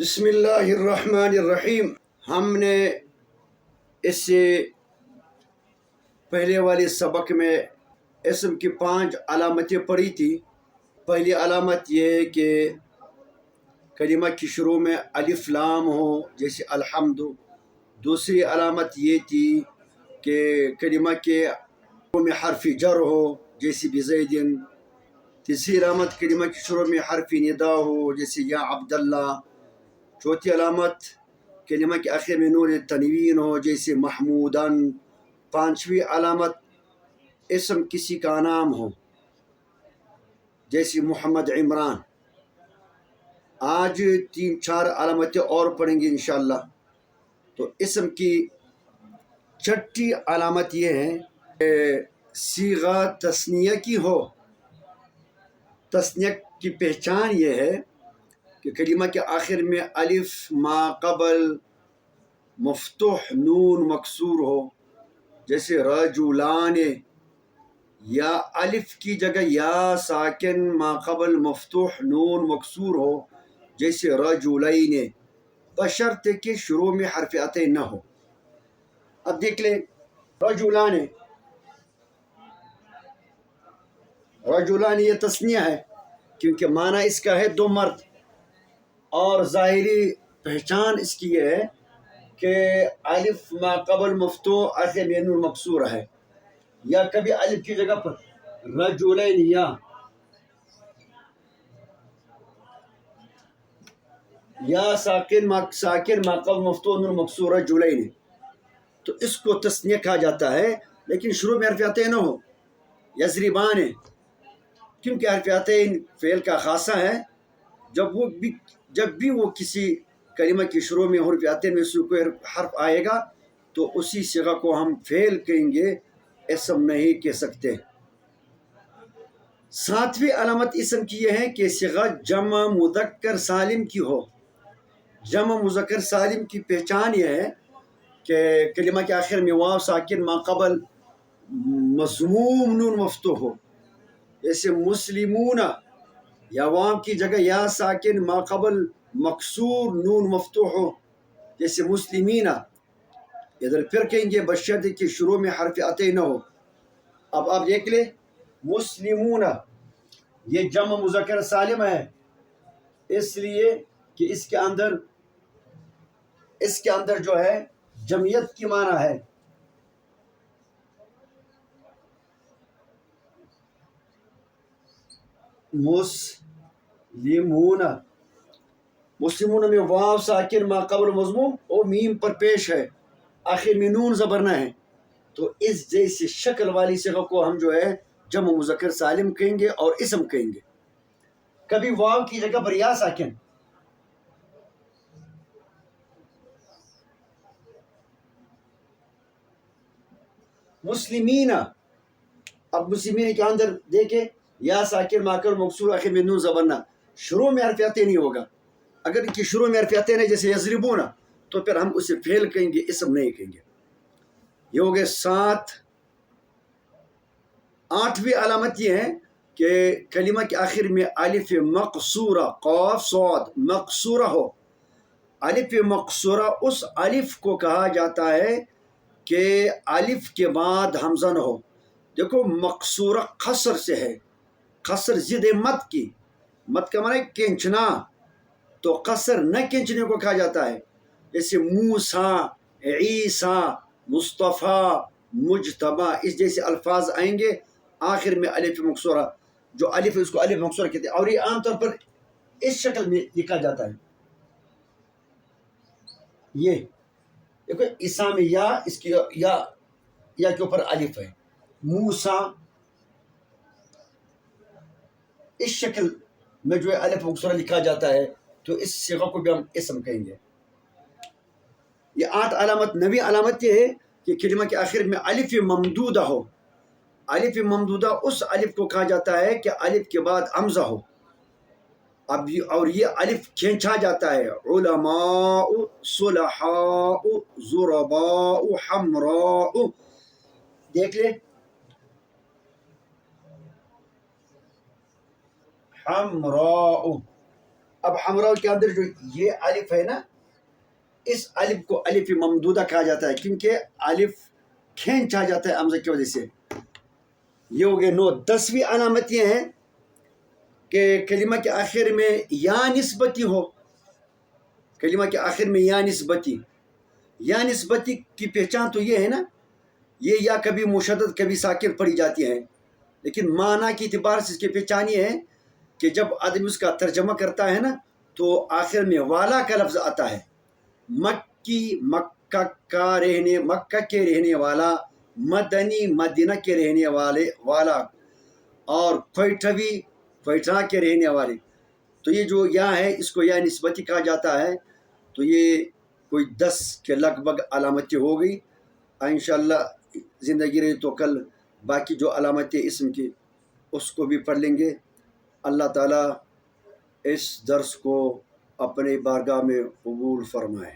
بسم اللہ الرحمن الرحیم۔ ہم نے اس سے پہلے والے سبق میں اسم کی 5 علامتیں پڑھی تھی۔ پہلی علامت یہ ہے کہ کلمہ کی شروع میں الف لام ہو جیسے الحمد۔ دوسری علامت یہ تھی کہ کلمہ کے شروع میں حرف جر ہو جیسے بزیدن۔ تیسری علامت کلمہ کی شروع میں حرف ندا ہو جیسے یا عبداللہ۔ چوتھی علامت کلمہ کے آخر میں نون تنوین ہو جیسے محمودن۔ پانچویں علامت اسم کسی کا نام ہو جیسے محمد عمران۔ آج 3-4 علامتیں اور پڑھیں گے انشاءاللہ۔ تو اسم کی چھٹی علامت یہ ہے کہ صیغہ تثنیہ کی ہو۔ تثنیہ کی پہچان یہ ہے کہ کلمہ کے آخر میں الف ما قبل مفتوح نون مکسور ہو جیسے رجلان، یا الف کی جگہ یا ساکن ما قبل مفتوح نون مکسور ہو جیسے رجلین، بشرط کہ شروع میں حرف عطف نہ ہو۔ اب دیکھ لیں رجلان، رجلان یہ تثنیہ ہے کیونکہ معنی اس کا ہے 2 مرد، اور ظاہری پہچان اس کی یہ ہے کہ الف ما قبل مفتوح آخر میں نون مکسور ہے، یا کبھی الف کی جگہ پر رجلین یا ساکن ما قبل مفتوح نون مکسور رجلین، تو اس کو تثنیہ کہا جاتا ہے۔ لیکن شروع میں حرف عطف نہ ہو۔ یضربان کیونکہ حرف عطف فعل کا خاصہ ہے، جب بھی وہ کسی کلمہ کی شروع میں حرف عطف میں سے کوئی حرف آئے گا تو اسی صیغہ کو ہم فعل کہیں گے، اسم نہیں کہہ سکتے۔ 7ویں علامت اسم کی یہ ہے کہ صیغہ جمع مذکر سالم کی ہو۔ جمع مذکر سالم کی پہچان یہ ہے کہ کلمہ کے آخر میں واو ساکن ما قبل مضموم نون مفتوح ہو جیسے مسلمون، یا واو کی جگہ یا ساکن ما قبل مکسور نون مفتوح ہو جیسے مسلمین۔ ادھر پھر کہیں گے بشرط کہ شروع میں حرف عطف نہ ہو۔ اب آپ دیکھ لیں مسلمون یہ جمع مذکر سالم ہے، اس لیے کہ اس کے اندر جو ہے جمعیت کی معنی ہے۔ مسلمون میں واو ساکن ما قبل مضموم اور میم پر پیش ہے، آخر میں نون زبر نہ ہے، تو اس جیسی شکل والی صیغہ کو ہم جو ہے جمع مذکر سالم کہیں گے اور اسم کہیں گے۔ کبھی واو کی جگہ پر یا ساکن، مسلمین، اب مسلمین کے اندر دیکھیں یا ساکن ما قبل مکسور آخر میں نون زبر نہ، شروع میں حرف عطف نہیں ہوگا۔ اگر ان کی شروع میں حرف عطف نہیں جیسے یضربون تو پھر ہم اسے فعل کہیں گے، اسم نہیں کہیں گے۔ یہ ہو گئے 7۔ 8ویں علامت یہ ہے کہ کلمہ کے آخر میں الف مقصورہ قاف صاد مقصورہ ہو۔ الف مقصورہ اس الف کو کہا جاتا ہے کہ الف کے بعد حمزہ نہ ہو۔ دیکھو مقصورہ قصر سے ہے، قصر ضد مد کی، مد کا معنی کھینچنا، تو قصر نہ کھینچنے کو کہا جاتا ہے، جیسے موسیٰ، عیسیٰ، مصطفیٰ، مجتبیٰ، اس جیسے الفاظ آئیں گے آخر میں الف مقصورہ، جو الف اس کو الف مقصورہ کہتے ہیں، اور یہ عام طور پر اس شکل میں لکھا جاتا ہے۔ یہ دیکھو عیسیٰ میں یا اس کی یا کے اوپر الف ہے، موسیٰ اس شکل میں جو ہے الف مقصورہ لکھا جاتا ہے، تو اس صیغہ کو بھی ہم اسم کہیں گے۔ یہ 8 علامت۔ 9ویں علامت یہ ہے کہ کلمہ کے آخر میں الف ممدودہ ہو۔ الف ممدودہ اس الف کو کہا جاتا ہے کہ الف کے بعد حمزہ ہو، اور یہ الف کھینچا جاتا ہے، علماء، صلحاء، زرباء، حمراء۔ دیکھ لیں حمراء، اب ہمراہ کے اندر جو یہ الف ہے نا، اس الف کو الف ممدودہ کہا جاتا ہے، کیونکہ الف کھینچا جاتا ہے حمزہ کی وجہ سے۔ یہ ہو گئے 9۔ 10ویں علامت یہ ہے کہ کلمہ کے آخر میں یا نسبتی ہو، کلمہ کے آخر میں یا نسبتی۔ یا نسبتی کی پہچان تو یہ ہے نا، یہ یا کبھی مشدد کبھی ساکن پڑھی جاتی ہے، لیکن معنی کے اعتبار سے اس کی پہچان یہ ہے کہ جب آدمی اس کا ترجمہ کرتا ہے نا تو آخر میں والا کا لفظ آتا ہے۔ مکی مکہ کا رہنے، مکہ کے رہنے والا، مدنی مدینہ کے رہنے والے والا، اور کوئٹھوی کوئٹہ کے رہنے والے۔ تو یہ جو یا ہے اس کو یا نسبتی کہا جاتا ہے۔ تو یہ کوئی 10 کے لگ بھگ علامتیں ہو گئی۔ انشاءاللہ زندگی رہی تو کل باقی جو علامتیں اسم کی اس کو بھی پڑھ لیں گے۔ اللہ تعالیٰ اس درس کو اپنے بارگاہ میں قبول فرمائے۔